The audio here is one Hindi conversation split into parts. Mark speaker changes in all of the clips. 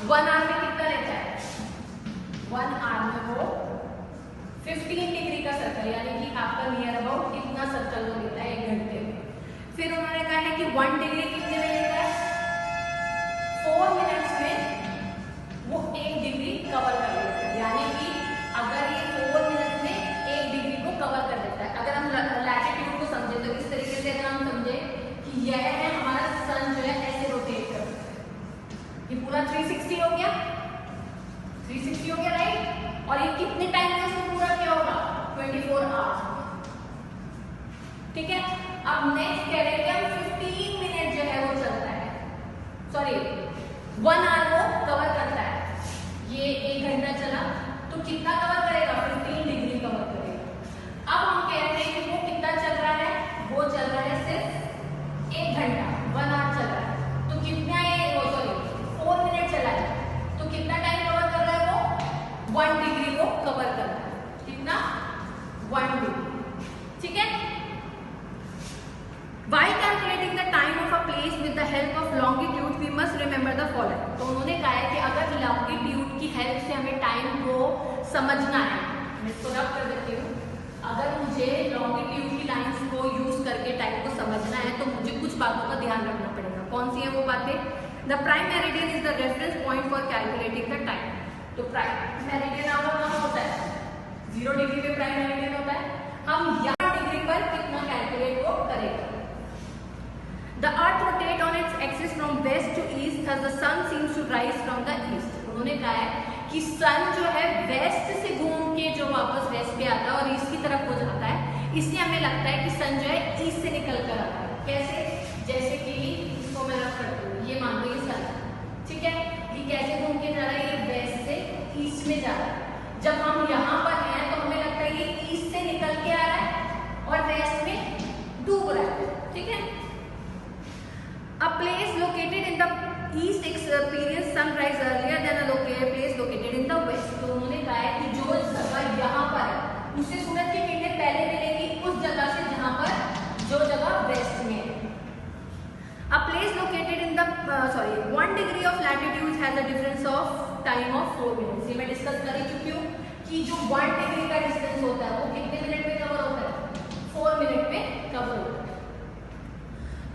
Speaker 1: 1 आवर में कितना लेता है? 1 आवर में वो 15 डिग्री का सर्कल, यानी कि आपका नियर अबाउट कितना सर्कल वो लेता है 1 घंटे में। फिर उन्होंने कहा है कि 1 डिग्री कितने में लेता है? 4 मिनट्स में वो 1 डिग्री कवर कर लेता है, यानी कि अगर ये 4 मिनट्स में 1 डिग्री को कवर कर देता है। अगर हम लैटिट्यूड को समझे तो इस तरीके से अगर हम समझे कि यह है हमारा सन जो है ऐसे रोटेट करता है, ये पूरा 360 हो गया, 360 हो गया राइट। और ये कितने टाइम में उसको पूरा किया होगा? 24 आवर्स। ठीक है, अब नेक्स्ट कह रहे हैं कि 15 मिनट जो है वो चलता है, सॉरी 1 आवर वो कवर करता है। ये 1 घंटा चला तो कितना कवर करेगा? 15 डिग्री कवर करेगा। अब हम कह रहे हैं कि वो कितना चल रहा है? वो चल रहा है सिर्फ 1 घंटा, 1 आवर चल रहा है, तो कितना ये सॉरी 4 मिनट चला है, तो कितना टाइम कवर कर रहा है वो? 1 डिग्री को कवर कर रहा है। कितना? 1 डिग्री। ठीक है, By calculating the time of a place with the help of longitude, we must remember the following. तो उन्होंने कहा है कि अगर longitude की हेल्प से हमें टाइम को समझना है, मैं इसको रब कर देती हूँ, अगर मुझे longitude की लाइंस को यूज करके टाइम को समझना है तो मुझे कुछ बातों का ध्यान रखना पड़ेगा। कौन सी है वो बातें? The prime meridian is the reference point for calculating the time. तो प्राइम मेरिडियन आपका कहाँ होता है? 0 डिग्री पे प्राइम मेरिडियन होता है। हम यहाँ डिग्री पर कितना कैलकुलेट वो करेगा? The earth rotates on its axis from west to east, thus the sun seems to rise from the east. उन्होंने कहा है कि सन जो है वेस्ट से घूम के जो वापस वेस्ट पे आता है और ईस्ट की तरफ हो जाता है, इसलिए हमें लगता है कि सन जो है ईस्ट से निकल कर आता है। कैसे? जैसे कि इसको मैं रख करती हूँ, ये मान लो ये सन, ठीक है, ये कैसे घूम के जा रहा है? ये वेस्ट से ईस्ट में जा रहा है। जब हम यहाँ पर हैं तो हमें लगता है ये ईस्ट से निकल के आ रहा है और वेस्ट में डूब रहा है। ठीक है, A place located in the east experience sunrise earlier than a place located in the west. तो उन्होंने कहा है कि जो जगह यहाँ पर है उससे सूरज की किरणें पहले मिलेगी उस जगह से जहाँ पर जो जगह वेस्ट में है। A place located in the 1 degree of latitude has a difference of time of 4 minutes. ये मैं डिस्कस कर चुकी हूँ कि जो 1 डिग्री का डिस्टेंस होता है वो कितने मिनट में कवर होता है? 4 मिनट में कवर होता है।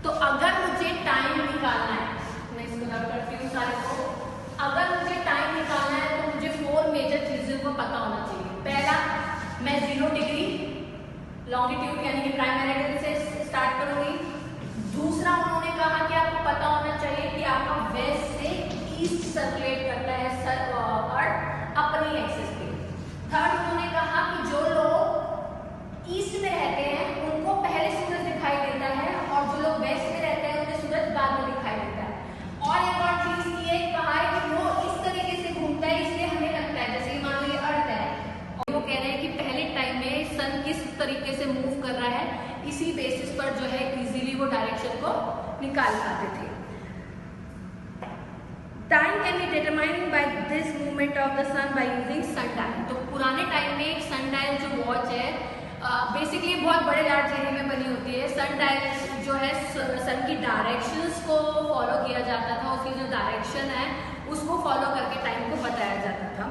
Speaker 1: तो अगर मुझे टाइम निकालना है, मैं इसको रब करती हूँ सारे को, अगर मुझे टाइम निकालना है तो मुझे 4 मेजर चीजों को पता होना चाहिए। पहला, मैं 0 डिग्री लॉन्गिट्यूड यानी कि प्राइम मेरिडियन से स्टार्ट करूंगी। दूसरा, उन्होंने कहा कि आपको पता होना चाहिए कि आपका वेस्ट से ईस्ट सर्कुलेट करता है अर्थ अपनी एक्सिस पे। थर्ड, उन्होंने कहा कि जो लोग ईस्ट में रहते हैं उनको पहले सूरज दिखाई देता है और जो लोग वेस्ट में रहते हैं उन्हें सूरज बाद में दिखाई देता है। और एक और चीज ये कहा है कि वो इस तरीके से घूमता है इसलिए हमें लगता है जैसे मान लो ये अर्थ है और वो कह रहे हैं कि पहले टाइम में सन किस तरीके से मूव कर रहा है, इसी बेसिस पर जो है इजीली वो डायरेक्शन को निकाल पाते थे। Time can be determined by this movement of the sun by using sundial. तो पुराने टाइम में एक सन डायल जो वॉच है बेसिकली बहुत बड़े लार्ज एरिया में बनी होती है। सन डायल जो है सन की डायरेक्शंस को फॉलो किया जाता था, उसकी जो डायरेक्शन है उसको फॉलो करके टाइम को बताया जाता था।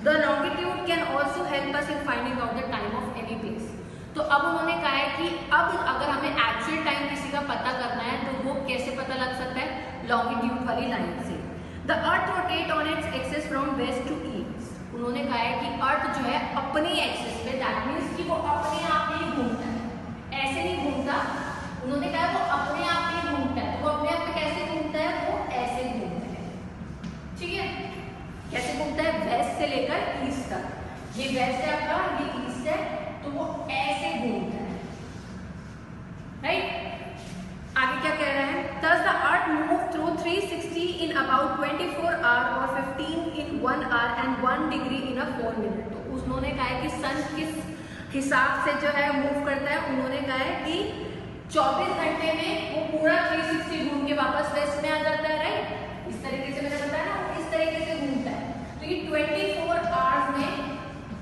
Speaker 1: The longitude can also help us in finding out the time of any place. तो अब उन्होंने कहा है कि अब अगर हमें एक्चुअल टाइम किसी का पता करना है तो वो कैसे पता लग सकता है? लॉन्गिट्यूड वाली लाइन से। The earth rotate on its axis from west to east. उन्होंने कहा है कि अर्थ जो है अपनी एक्सिस पे, दैट मीन्स कि वो अपने आप ही घूमता है, ऐसे नहीं घूमता। उन्होंने कहा वो अपने आप ही घूमता है। तो वो अपने आप पे कैसे घूमता है? वो ऐसे घूमता है। ठीक है, कैसे घूमता है? वेस्ट से लेकर ईस्ट तक। ये वेस्ट है आपका, ये ईस्ट है, तो वो ऐसे घूमता है। राइट, आगे क्या कह रहा है? Thus the earth moved through 360 in about 24 hours or 15 in 1 hour and 1 degree in a 4 minute. तो उन्होंने कहा है कि सन किस हिसाब से जो है मूव करता है। उन्होंने कहा है कि 24 घंटे में वो पूरा 360 घूम के वापस वेस्ट में आ जाता है। राइट, इस तरीके से मैंने बताया ना, इस तरीके से घूमता है। तो ये 24 आवर्स में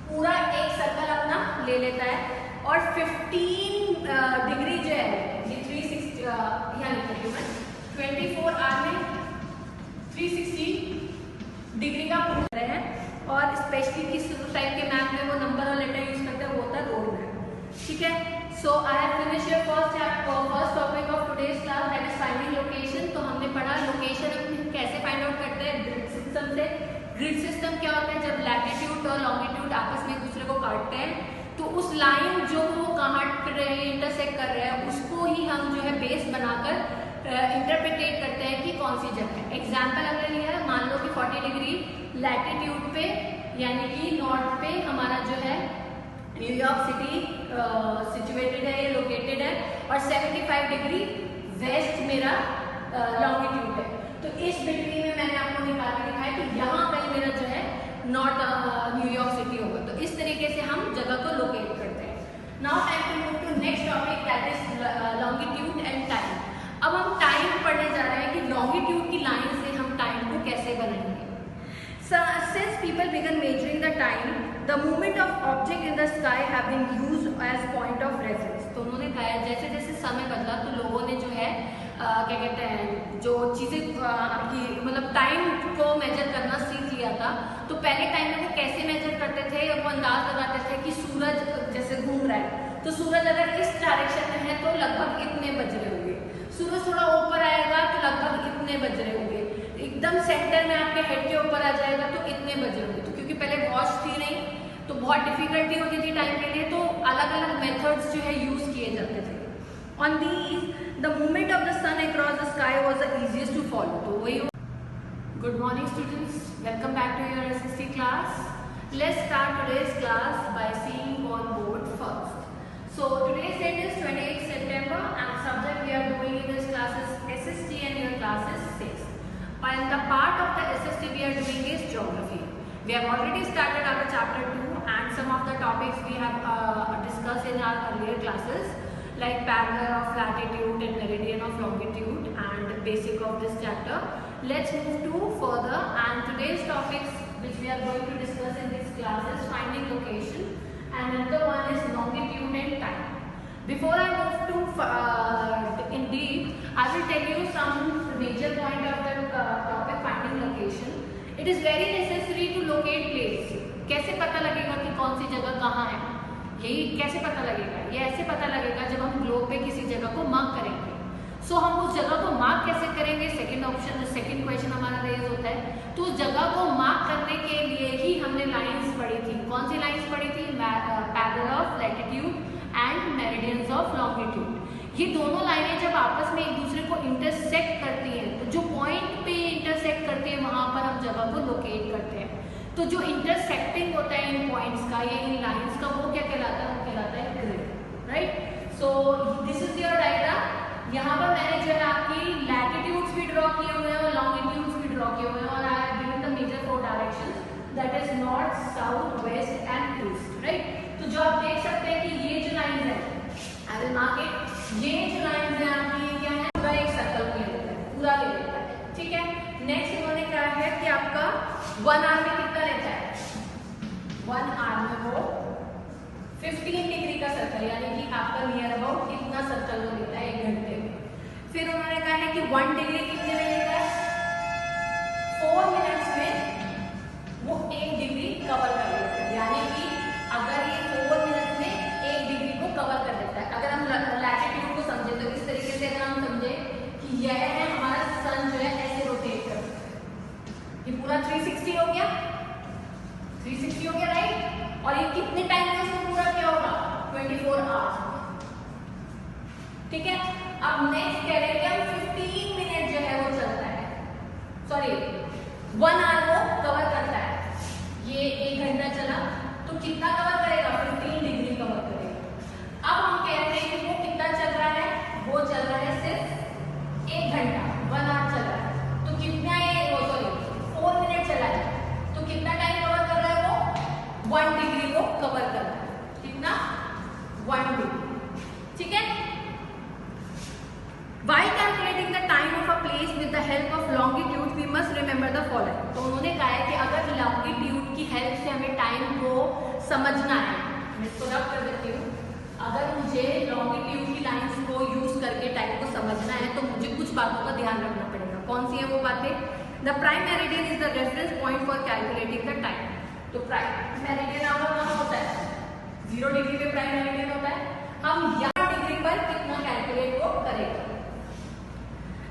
Speaker 1: पूरा एक सर्कल अपना ले लेता है और 15 डिग्री जो है ये 360 यहाँ लिख रही हूँ मैं, 24 आवर में 360 डिग्री का पूछ रहे हैं, और स्पेशली किस टाइप के मैप में वो नंबर और लेटर यूज करते हैं वो होता है रोड मैप। ठीक है, so I have finish your first topic of today's class, that is finding location. तो हमने पढ़ा लोकेशन हम कैसे फाइंड आउट करते हैं, ग्रिड सिस्टम से। ग्रिड सिस्टम क्या होता है, जब लैटिट्यूड और लॉन्गिट्यूड आपस में एक दूसरे को काटते हैं तो उस लाइन जो वो काट रहे हैं, इंटरसेक्ट कर रहे हैं, उसको ही हम जो है बेस बनाकर इंटरप्रिटेट करते हैं कि कौन सी जगह है। एग्जाम्पल अगर लिया है, मान लो कि 40 डिग्री लैटिट्यूड पे यानी कि नॉर्थ पे हमारा जो है न्यूयॉर्क सिटी सिचुएटेड है, लोकेटेड है, और 75 डिग्री वेस्ट मेरा लॉन्गिट्यूड है। तो इस बिटवीन में मैंने आपको निकाल के दिखाया कि यहाँ कहीं मेरा जो है नॉर्थ न्यूयॉर्क सिटी होगा। तो इस तरीके से हम जगह को लोकेट करते हैं। Now time to move to next topic, that is longitude and time. अब हम टाइम पढ़ने जा रहे हैं कि लॉन्गिट्यूड की लाइन से हम टाइम को कैसे बनाएंगे। Since people began measuring the time, the movement of object in the sky have been used as point of reference. तो उन्होंने कहा जैसे जैसे समय बदला तो लोगों ने जो है क्या कहते हैं, जो चीज़ें आपकी मतलब टाइम को मेजर करना सीख लिया था। तो पहले टाइम में वो कैसे मेजर करते थे, वो अंदाज लगाते थे कि सूरज जैसे घूम रहा है तो सूरज अगर इस डायरेक्शन में है तो लगभग इतने बज रहे होंगे, सूरज थोड़ा ऊपर आएगा तो लगभग इतने बज रहे होंगे, एकदम सेंटर में आपके हेड के ऊपर आ जाएगा तो इतने बजे होंगे। तो क्योंकि पहले वॉच थी नहीं तो बहुत डिफिकल्टी होती थी टाइम के लिए, तो अलग अलग मेथड्स जो है यूज किए जाते थे। On these the movement of the sun across the sky was the easiest to follow. तो वही। Good morning students, welcome back to your SST class. Let's start today's class by seeing on board first. So today's date is 28 September and subject we are doing in this class is SST and your class is 6. And the part of the SST we are doing is geography. We have already started our chapter 2 and some of the topics we have discussed in our earlier classes like parallel of latitude and meridian of longitude and basic of this chapter. Let's move to further, and today's topics which we are going to discuss in this class is finding location and another one is longitude and time. Before I move to in deep, I will tell you some major point of the topic finding location. It is very necessary to locate place. कैसे पता लगेगा कि कौन सी जगह कहाँ है, यही कैसे पता लगेगा, ये ऐसे पता लगेगा जब हम ग्लोब पे किसी जगह को मार्क करेंगे। सो हम उस जगह को मार्क कैसे करेंगे, सेकंड क्वेश्चन हमारा रेज होता है। तो उस जगह को मार्क करने के लिए ही हमने लाइंस पढ़ी थी। कौन सी लाइंस पढ़ी थी, parallel of latitude and meridians of longitude. ये दोनों लाइनें जब आपस में एक दूसरे को इंटरसेक्ट करती हैं, तो जो पॉइंट पे इंटरसेक्ट करती है वहां पर हम जगह को लोकेट करते हैं। तो जो इंटरसेक्टिंग होता है इन पॉइंट्स का या इन लाइंस का वो क्या कहलाता है, वो कहलाता है grid, right. So this is your diagram. यहाँ पर मैंने जो है आपकी लैटिट्यूड्स भी ड्रॉ किए हुए हैं और लॉन्गिट्यूड्स भी ड्रॉ किए हुए हैं, और I have given the major 4 directions, that is north, south, west and east, right. तो जो आप देख सकते हैं कि ये जो लाइन है, आई विल मार्क इट, ये जो लाइन है आपकी क्या है, पूरा एक सर्कल ले लेता है, पूरा ले लेता है, ठीक है। नेक्स्ट इन्होंने कहा है कि आपका 1 आवर में कितना लेता है, 1 आवर में वो 15 डिग्री का सर्कल, यानी कि आपका नियर अबाउट कितना सर्कल वो लेता है 1 घंटे में। फिर उन्होंने कहा है कि 1 डिग्री कितने में लेता है, 4 मिनट्स में वो 1 डिग्री कवर कर लेता है, यानी कि अगर ये 4 मिनट्स में 1 डिग्री को कवर कर देता है। अगर हम लैटिट्यूड को समझे तो इस तरीके से अगर हम समझे कि यह है हमारा सन जो है ऐसे रोटेट कर, ये पूरा 360 हो गया, 360 हो गया, राइट। और ये कितने टाइम में इसको पूरा क्या होगा, 24 आवर्स, ठीक है। अब नेक्स्ट कह रहे हैं कि हम 15 मिनट जो है वो चलता है, सॉरी 1 आवर वो कवर करता है। ये 1 घंटा चला तो कितना कवर करेगा, 15 डिग्री कवर करेगा। अब हम कहते हैं कि वो कितना चल रहा है, वो चल रहा है सिर्फ 1 घंटा, 1 आवर चल रहा है, तो कितना ये, वो सॉरी 4 मिनट चला है, तो कितना टाइम कवर कर रहा है वो, 1 डिग्री को कवर कर रहा है, कितना, 1 डिग्री, ठीक है। While calculating the time of a place with the help of longitude, we must remember the following. तो उन्होंने कहा है कि अगर longitude की हेल्प से हमें टाइम को समझना है, मैं इसको रब कर देती हूँ, अगर मुझे longitude की लाइंस को यूज करके टाइम को समझना है तो मुझे कुछ बातों का ध्यान रखना पड़ेगा। कौन सी है वो बातें, the prime meridian is the reference point for calculating the time. तो प्राइम मेरिडियन आपका कहाँ होता है? 0 डिग्री पे प्राइम मेरिडियन होता है। हम यहाँ डिग्री पर कितना कैलकुलेट वो करेगा।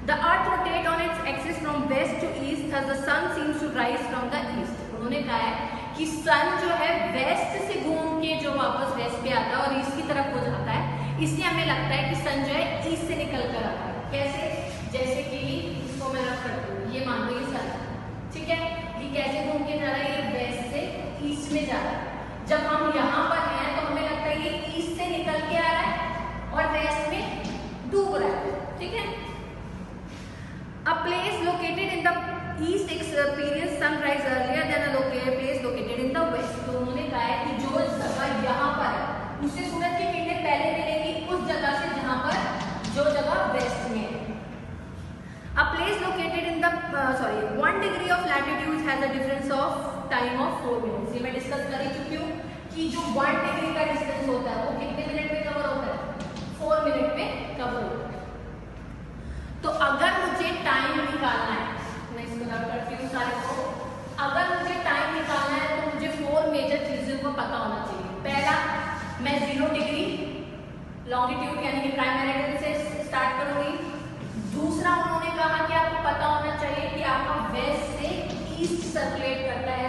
Speaker 1: The earth rotate on its axis from west to east, thus the sun seems to rise from the east। उन्होंने कहा है कि सन जो है वेस्ट से घूम के जो वापस वेस्ट पे आता है और ईस्ट की तरफ हो जाता है, इसलिए हमें लगता है कि सन जो है ईस्ट से निकल कर आता है। कैसे? जैसे कि इसको मैं रख करती हूँ, ये मान लो ये सन, ठीक है, ये कैसे घूम के जा रहा है? ये वेस्ट से ईस्ट में जा रहा है। जब हम यहाँ पर हैं तो हमें लगता है ये ईस्ट से निकल के आ रहा है और वेस्ट में डूब रहा है, ठीक है। A place located in the east experience sunrise earlier than a place located in the west। तो उन्होंने कहा है कि जो जगह यहाँ पर है उससे सूरज की किरणें पहले मिलेंगी उस जगह से जहाँ पर जो जगह वेस्ट में है। A place located in the 1 degree of latitude has a difference of time of 4 minutes। ये मैं डिस्कस कर चुकी हूँ कि जो 1 डिग्री का डिस्टेंस होता है वो कितने मिनट में कवर होता है? 4 मिनट में कवर होता है। तो अगर मुझे टाइम निकालना है, मैं इसको रब करती हूँ सारे को, अगर मुझे टाइम निकालना है तो मुझे 4 मेजर चीजों को पता होना चाहिए। पहला, मैं 0 डिग्री लॉन्गिट्यूड यानी कि प्राइम मेरिडियन से स्टार्ट करूंगी। दूसरा, उन्होंने कहा कि आपको पता होना चाहिए कि आपका वेस्ट से ईस्ट सर्कुलेट करता है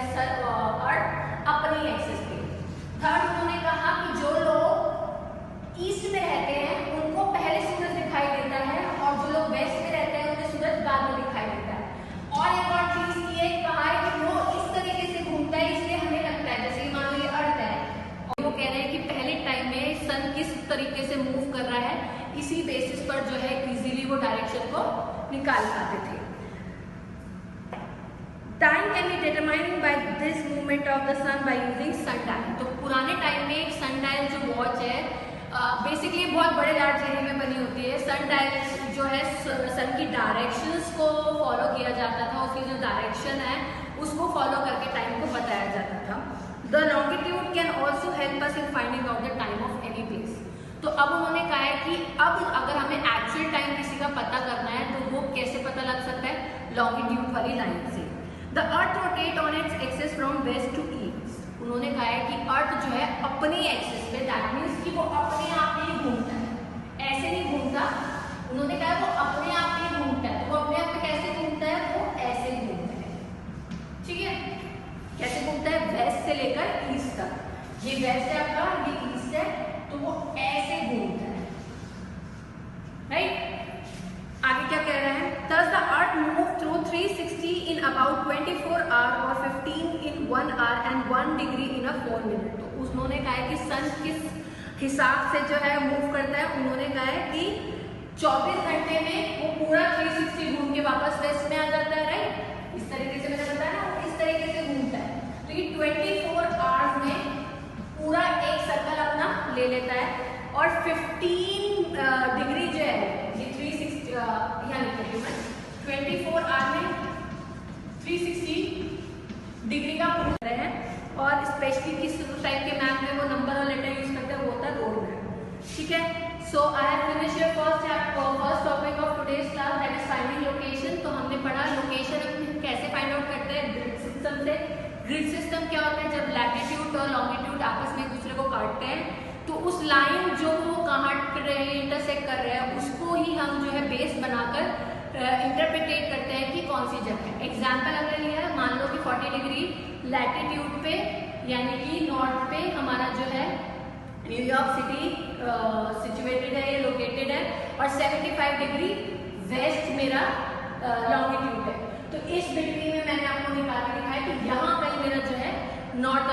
Speaker 1: अर्थ अपनी एक्सिस पे। थर्ड, उन्होंने कहा कि जो लोग ईस्ट में रहते हैं उनको पहले सूरज दिखाई देता है और जो लोग वेस्ट में रहते हैं उन्हें सूरज बाद में दिखाई देता है। और एक और चीज ये कहा है कि वो इस तरीके से घूमता है इसलिए हमें लगता है, जैसे मान लो ये अर्थ है और वो कह रहे हैं कि पहले टाइम में सन किस तरीके से मूव कर रहा है, इसी बेसिस पर जो है इजीली वो डायरेक्शन को निकाल पाते थे। Time can be determined by this movement of the sun by using sundial. तो पुराने टाइम में एक सन डायल जो वॉच है बेसिकली बहुत बड़े लार्ज एरिया में बनी होती है। सन डायल जो है सन की डायरेक्शंस को फॉलो किया जाता था, उसकी जो डायरेक्शन है उसको फॉलो करके टाइम को बताया जाता था। The longitude can also help us in finding out the time of any place. तो अब उन्होंने कहा है कि अब अगर हमें एक्चुअल टाइम किसी का पता करना है तो वो कैसे पता लग सकता है? लॉन्गिट्यूड वाली लाइन से। The earth rotate on its axis from west to east. उन्होंने कहा है कि अर्थ जो है अपनी एक्सिस पे, दैट मीन्स कि वो अपने आप ही घूमता है, ऐसे नहीं घूमता। उन्होंने कहा वो अपने आप ही घूमता है। तो वो अपने आप पे कैसे घूमता है? वो ऐसे घूमता है, ठीक है। कैसे घूमता है? वेस्ट से लेकर ईस्ट तक। ये वेस्ट है आपका, ये ईस्ट है, तो वो ऐसे घूमता है, राइट। आगे क्या कह रहा है? Thus the earth moved through 360 in about 24 hours or 15 in 1 hour and 1 degree in a 4 minute। तो उन्होंने कहा है कि सन किस हिसाब से जो है मूव करता है। उन्होंने कहा है कि 24 घंटे में वो पूरा 360 घूम के वापस वेस्ट में आ जाता है, राइट। इस तरीके से मैंने बताया ना, वो इस तरीके से घूमता है। तो ये 24 आवर्स में पूरा एक सर्कल अपना ले लेता है और 15 डिग्री जो है ये 360 यहाँ लिख रही हूँ मैं, 24 आवर में 360 डिग्री का पूरा है। और स्पेशली किस टाइप के मैप में वो नंबर और लेटर यूज करते हैं, वो होता है रोड मैप, ठीक है। So I have finished your first topic of today's class, that is finding location. तो हमने पढ़ा लोकेशन कैसे फाइंड आउट करते हैं, ग्रिड सिस्टम से। ग्रिड सिस्टम क्या होता है? जब लैटिट्यूड और लॉन्गिट्यूड आपस में एक दूसरे को काटते हैं तो उस लाइन जो वो काट रहे हैं, इंटरसेक्ट कर रहे हैं, उसको ही हम जो है बेस बनाकर इंटरप्रिटेट करते हैं कि कौन सी जगह है। एग्जाम्पल अगर लिया है, मान लो कि 40 डिग्री लैटिट्यूड पे यानी कि नॉर्थ पे हमारा जो है न्यूयॉर्क सिटी सिचुएटेड है, ये लोकेटेड है, और 75 डिग्री वेस्ट मेरा लॉन्गिट्यूड है। तो इस बिटवीन में मैंने आपको निकाल के दिखाया कि यहाँ कहीं मेरा जो है नॉर्थ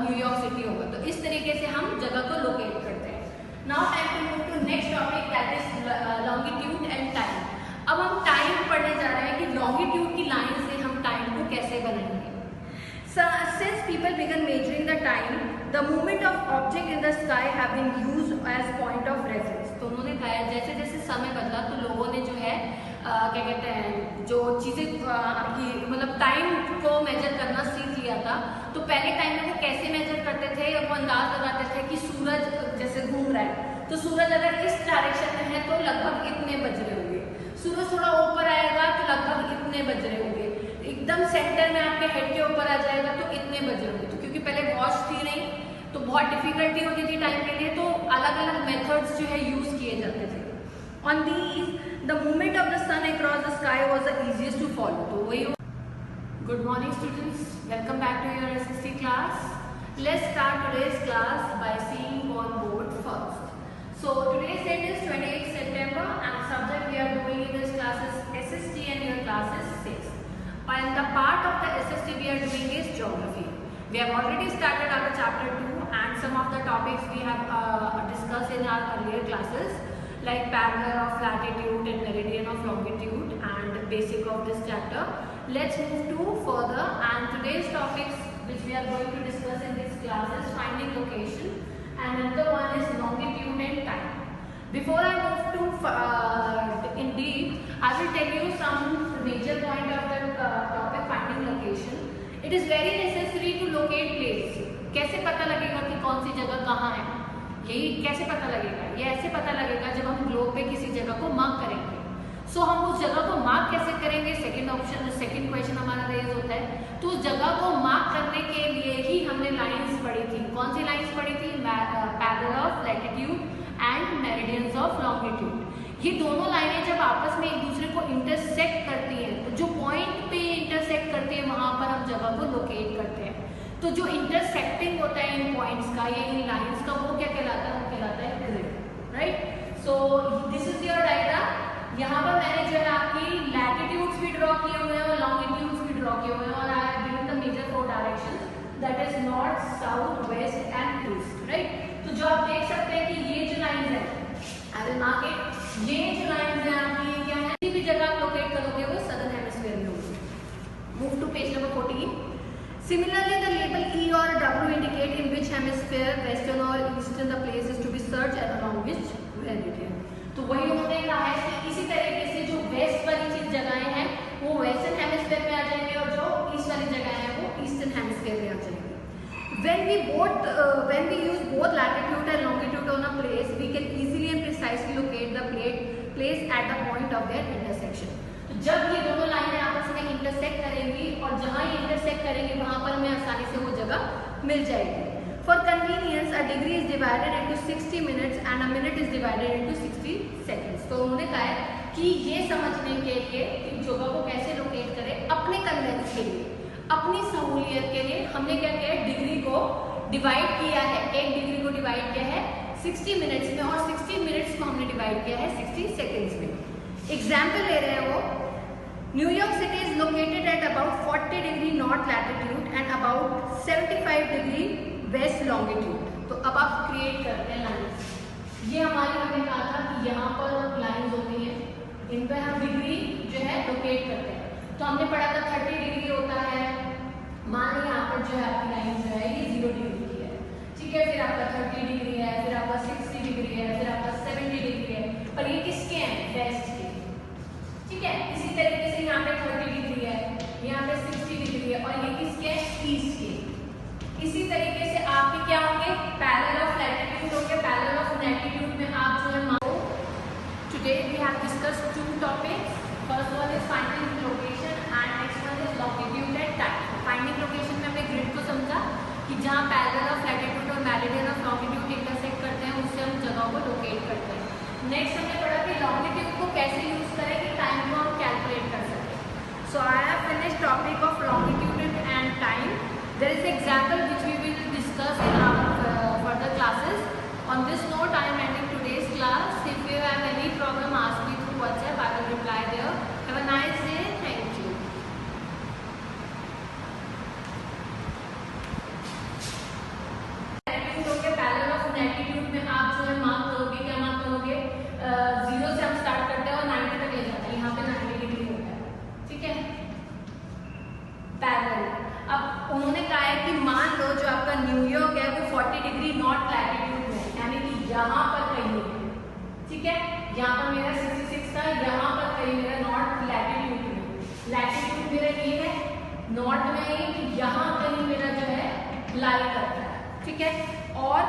Speaker 1: न्यूयॉर्क सिटी होगा। तो इस तरीके से हम जगह को लोकेट करते हैं। Now time to move to next topic, that is longitude and time. अब हम टाइम पढ़ने जा रहे हैं कि लॉन्गिट्यूड की लाइन से हम टाइम को कैसे बनाएंगे। Since people began measuring the time, the movement of object in the sky have been used as point of reference। तो उन्होंने कहा है जैसे जैसे समय बदला तो लोगों ने जो है क्या कहते हैं, जो चीज़ें आपकी मतलब टाइम को मेजर करना सीख लिया था। तो पहले टाइम में वो कैसे मेजर करते थे, वो अंदाज लगाते थे कि सूरज जैसे घूम रहा है तो सूरज अगर इस डायरेक्शन में है तो लगभग इतने बज रहे होंगे, सूरज थोड़ा ऊपर आएगा तो लगभग इतने बज रहे होंगे। एकदम सेंटर में आपके हेड के ऊपर आ जाएगा तो इतने बजे होंगे। तो क्योंकि पहले वॉच थी नहीं तो बहुत डिफिकल्टी होती थी टाइम के लिए, तो अलग अलग मेथड्स जो है यूज किए जाते थे। On these the movement of the sun across the sky was the easiest to follow. तो वही। Good morning students, welcome back to your SST class. Let's start today's class by seeing on board first. So today's date is 28th September and subject we are doing in this class is SST and your class is 6. And the part of the SST we are doing is geography. We have already started our chapter 2 and some of the topics we have discussed in our earlier classes like parallel of latitude and meridian of longitude and basic of this chapter. Let's move to further, and today's topics which we are going to discuss in this class is finding location and another one is longitude and time. Before I move to in deep, I will tell you some major point of the topic finding location. It is very necessary to locate place. कैसे पता लगेगा कि कौन सी जगह कहाँ है? यही कैसे पता लगेगा? ये ऐसे पता लगेगा जब हम ग्लोब पे किसी जगह को मार्क करेंगे। सो हम उस जगह को मार्क कैसे करेंगे? सेकंड क्वेश्चन हमारा रेज होता है। तो उस जगह को मार्क करने के लिए ही हमने लाइंस पढ़ी थी। कौन सी लाइंस पढ़ी थी? Parallel of latitude and meridians of longitude. ये दोनों लाइनें जब आपस में एक दूसरे को इंटरसेक्ट करती हैं, तो जो पॉइंट पे इंटरसेक्ट करती है वहां पर हम जगह को लोकेट करते हैं। तो जो इंटरसेक्टिंग होता है इन पॉइंट्स का या इन लाइंस का, वो क्या कहलाता है? वो कहलाता है grid, right? So this is your diagram. यहाँ पर मैंने जो है आपकी लैटिट्यूड्स भी ड्रॉ किए हुए हैं और लॉन्गिट्यूड्स भी ड्रॉ किए हुए हैं और I have given the major 4 directions, that is north, south, west and east, right? तो जो आप देख सकते हैं कि ये जो लाइन है, आई विल मार्क इट, ये जो लाइन है आपकी क्या है? किसी भी जगह आप लोकेट करोगे वो सदर्न हेमिस्फीयर में होगी। Move to page number 14। Similarly, the label E or W indicate in which hemisphere, western or eastern, the place is to be searched and along which meridian. तो वही उन्होंने कहा है कि इसी तरीके से जो वेस्ट वाली चीज जगहें हैं वो वेस्टर्न हेमिस्फीयर में आ जाएंगे और जो ईस्ट वाली जगह है वो ईस्टर्न हेमिस्फीयर में आ जाएंगे। When we use both latitude and longitude on a place, we can easily and precisely locate the place at the point of their intersection. तो जब ये दोनों लाइनें आपस में इंटरसेक्ट करेंगी और जहां ये इंटरसेक्ट करेंगी वहां पर हमें आसानी से वो जगह मिल जाएगी। For convenience, a degree is divided into 60 minutes and a minute is divided into 60 seconds. तो उन्होंने कहा है कि ये समझने के लिए कि जगह को कैसे लोकेट करें अपने कन्वेंस के लिए, अपनी सहूलियत के लिए हमने क्या किया है? डिग्री को डिवाइड किया है। एक डिग्री को डिवाइड किया है 60 मिनट्स में और 60 मिनट्स को हमने डिवाइड किया है 60 सेकेंड्स में। एग्जाम्पल ले रहे हैं वो, New York city is located at about 40 degree north latitude and about 75 degree west longitude. तो अब आप क्रिएट करते हैं लाइंस। ये हमारी हमने कहा था कि यहाँ पर लाइंस होती हैं, इन पर हम डिग्री जो है लोकेट करते हैं। तो हमने पढ़ा था 30 डिग्री होता है, मान लीजिए यहाँ पर जो है आपकी लाइन जो है ये 0 डिग्री की है, ठीक है? फिर आपका 30 डिग्री है, फिर आपका 60 डिग्री है, फिर आपका 70 डिग्री है, पर ये किसके हैं? वेस्ट के, ठीक है? इसी तरीके से यहाँ पे 30 डिग्री है, यहाँ पे 60 डिग्री है और ये किसके हैं? ईस्ट के। इसी तरीके से आपके क्या होंगे? पैरेलल ऑफ लैटिट्यूड होंगे। पैरेलल ऑफ लैटिट्यूड में आप जो है today we have discussed 2 topics. First one is finding location and next one is longitude and time. Finding location में हमने ग्रिड को समझा कि जहाँ पैरेलल ऑफ लैटिट्यूड और मेरिडियन ऑफ लॉन्गिट्यूड इंटरसेक्ट करते हैं उससे हम जगह को लोकेट करते हैं। नेक्स्ट हमने पढ़ा कि लॉन्गिट्यूड को कैसे यूज करें कि टाइम को हम कैलकुलेट कर सकें। So I have finished topic of longitude and time. There is an example which we will discuss in our further classes. On this note, I am ending today's class. If you have any problem, ask me through WhatsApp. I will reply there. Have a nice day. Thank you. Parallel of latitude में आप जो है मार्क करोगे, क्या मार्क करोगे? 0 से हम स्टार्ट करते हैं और 90 तक ले जाते हैं। यहाँ पे 90 डिग्री होता है, ठीक है? पैरेलल। अब उन्होंने कहा है कि मान लो जो आपका न्यूयॉर्क है वो 40 डिग्री नॉर्थ लैटिट्यूड में है, यानी कि यहाँ पर कहीं है, ठीक है? यहाँ पर मेरा 66 था, यहाँ पर कहीं मेरा नॉर्थ लैटिट्यूड में, लैटिट्यूड मेरा ये है नॉर्थ में है, यहाँ कहीं मेरा जो है लाई करता है, ठीक है? और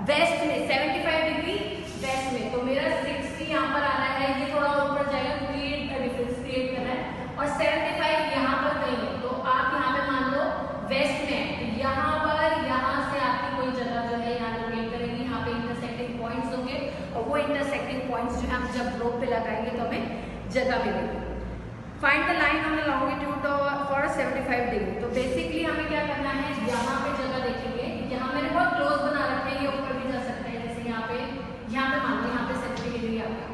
Speaker 1: वेस्ट में 75 डिग्री वेस्ट में, तो मेरा 60 यहाँ पर आ रहा है, ये थोड़ा ऊपर जाएगा क्योंकि ये डिफरेंस क्रिएट कर रहा है, और 75 यहाँ पर कहीं है, तो पॉइंट्स जो है हम जब ग्लोब पे लगाएंगे तो हमें जगह मिलेगी। Find the line on the longitude for 75 degree. तो बेसिकली हमें क्या करना है, यहाँ पे जगह देखेंगे, यहाँ मैंने बहुत क्लोज बना रखे हैं, ये ऊपर भी जा सकते हैं, जैसे यहाँ पे मान लो यहाँ पे 70 डिग्री आ गया,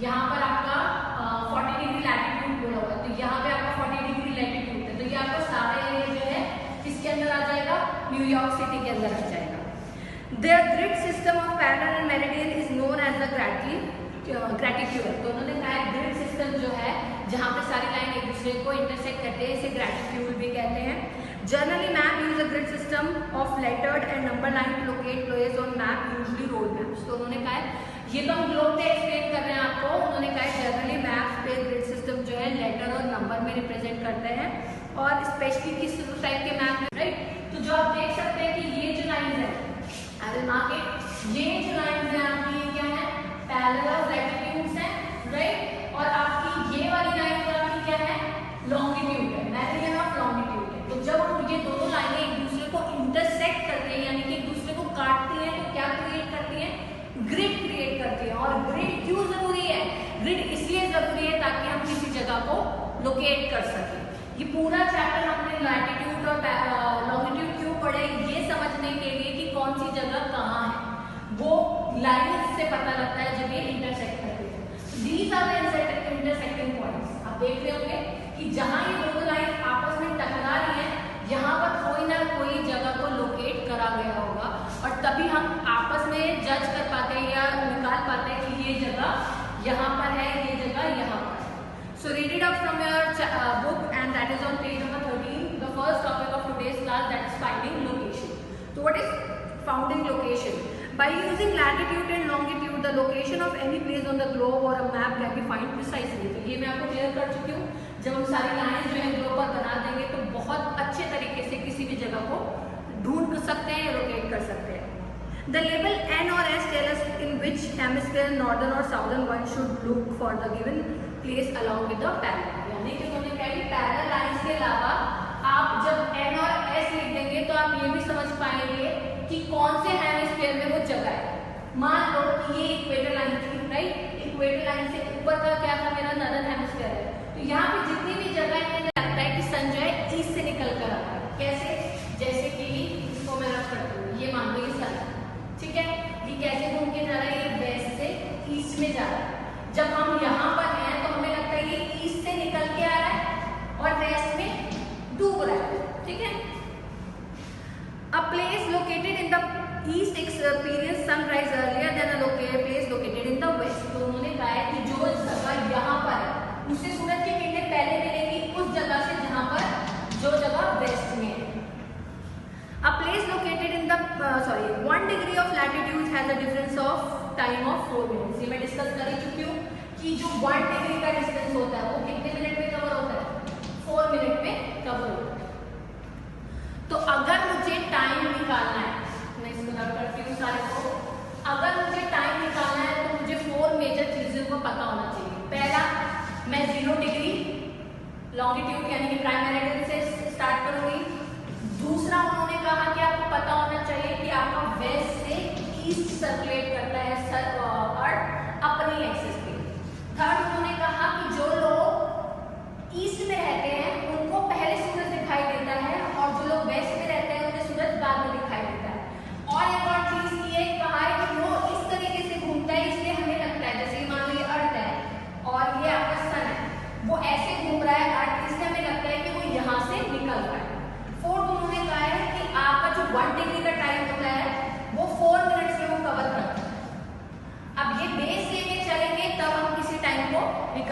Speaker 1: यहाँ पर आपका 40 डिग्री लैटिट्यूड बोला होगा, तो यहाँ पे आपका 40 डिग्री लैटिट्यूड है, तो ये आपका सारा एरिया जो है किसके अंदर आ जाएगा, न्यूयॉर्क सिटी के अंदर आ जाएगा। The grid system of parallel and meridian is known as the gratitude. तो उन्होंने कहा ग्रिड सिस्टम जो है जहाँ पे सारी लाइन एक दूसरे को इंटरसेक्ट करते हैं, इसे ग्रेटिट्यूड भी कहते हैं। Generally map use a grid system of lettered and number line to locate place on map, usually road maps. तो उन्होंने कहा ये तो हम ग्लोब पे एक्सप्लेन कर रहे हैं आपको, उन्होंने कहा जनरली मैप्स पे ग्रिड सिस्टम जो है लेटर और नंबर में रिप्रेजेंट करते हैं, और स्पेशली किस टाइप के मैप है, राइट। तो जो आप देख सकते हैं कि ये जो लाइन है, आई विल मार्क इट, ये जो लाइन है आपकी ये क्या है, पैरेलल लैटिट्यूड्स हैं, राइट, और आपकी ये वाली लाइन जो आपकी क्या है, लॉन्गिट्यूड है, मेरिडियन ऑफ लॉन्गिट्यूड है। तो जब हम ये दोनों लाइनें एक दूसरे को इंटरसेक्ट करते हैं, यानी कि एक दूसरे को काटती हैं, तो क्या क्रिएट करती हैं, ग्रिड क्रिएट करती है। और ग्रिड क्यों जरूरी है, ग्रिड इसलिए जरूरी है ताकि हम किसी जगह को लोकेट कर सकें। ये पूरा चैप्टर हमने लैटिट्यूड और लॉन्गिट्यूड क्यों पढ़े, ये समझने के लिए कि कौन सी जगह कहाँ है, वो लाइन से पता लगता है जब ये इंटरसेक्ट करते हैं। These are the intersecting points. आप देख रहे होंगे कि जहां ये दोनों लाइन आपस में टकरा रही है, यहाँ पर कोई ना कोई जगह को लोकेट करा गया होगा, और तभी हम आपस में जज कर पाते हैं या निकाल पाते हैं कि ये जगह यहाँ पर है, ये जगह यहाँ पर। So read it out from your book, and that is on page number 13. The first topic of today's class, that is finding location. So what is finding location? By using latitude and longitude, the location of any place on the globe or a map can be find precisely. तो ये मैं आपको क्लियर कर चुकी हूँ। जब हम सारी लाइन जो है ग्लोब पर बना देंगे तो बहुत अच्छे तरीके से किसी भी जगह को ढूंढ सकते हैं या लोकेट कर सकते हैं। The label N or S tell us in which hemisphere northern or southern one should look for the given place along with the parallel। यानी कि उन्होंने कहा कि पैरेलल लाइंस के अलावा आप जब N और S लिख देंगे तो आप ये भी समझ पाएंगे कि कौन से हेमिस्फीयर में वो जगह है। मान लो कि ये इक्वेटर लाइन थी, राइट, इक्वेटर लाइन से ऊपर का क्या था, मेरा नॉर्दर्न हेमिस्फीयर है, तो यहाँ पे जितनी भी जगह है लगता है कि सन जो है ईस्ट से निकल कर आता है। कैसे, जैसे कि इसको मैं रख करती हूँ, ये मान लो ये सन, ठीक है, ये कैसे घूम के जा रहा है, ये वेस्ट से ईस्ट में जा रहा है। जब हम यहाँ पर हैं तो हमें लगता है ये ईस्ट से निकल के आ रहा है और वेस्ट में डूब रहा है, ठीक है। A place located in the east experience sunrise earlier than a place located in the west। तो उन्होंने कहा है कि जो जगह यहाँ पर है उससे सूरज की किरणें पहले मिलेंगी उस जगह से जहाँ पर जो जगह वेस्ट में है। A place located in the 1 degree of latitude has a difference of time of 4 minutes। ये मैं डिस्कस कर चुकी हूँ कि जो 1 डिग्री का डिस्टेंस होता है वो कितने मिनट में कवर होता है, 4 मिनट में कवर होता है। तो अगर मुझे टाइम निकालना है, मैं इसको रब करती हूँ सारे को, अगर मुझे टाइम निकालना है तो मुझे 4 मेजर चीजों को पता होना चाहिए। पहला, मैं 0 डिग्री लॉन्गिट्यूड यानी कि प्राइम मेरिडियन से स्टार्ट करूंगी। दूसरा, उन्होंने कहा कि आपको पता होना चाहिए कि आपका वेस्ट से ईस्ट सर्कुलेट करता है अर्थ अपनी एक्सिस पे। थर्ड, उन्होंने कहा कि जो लोग ईस्ट में रहते हैं उनको पहले सूरज दिखाई देता है, और जो लोग वेस्ट में रहते हैं उन्हें सूरज बाद में दिखाई देता है। और एक और चीज ये कहा है कि वो इस तरीके से घूमता है, इसलिए हमें लगता है जैसे मान लो ये अर्थ है और ये आपका सन है, वो ऐसे घूम रहा है अर्थ, इसलिए हमें लगता है कि वो यहाँ से निकल रहा है। फोर्थ, उन्होंने कहा है कि आपका जो 1 डिग्री का टाइम होता है वो 4 मिनट्स में वो कवर करता है। अब ये बेस लेके चलेंगे तब हम किसी टाइम को निकाल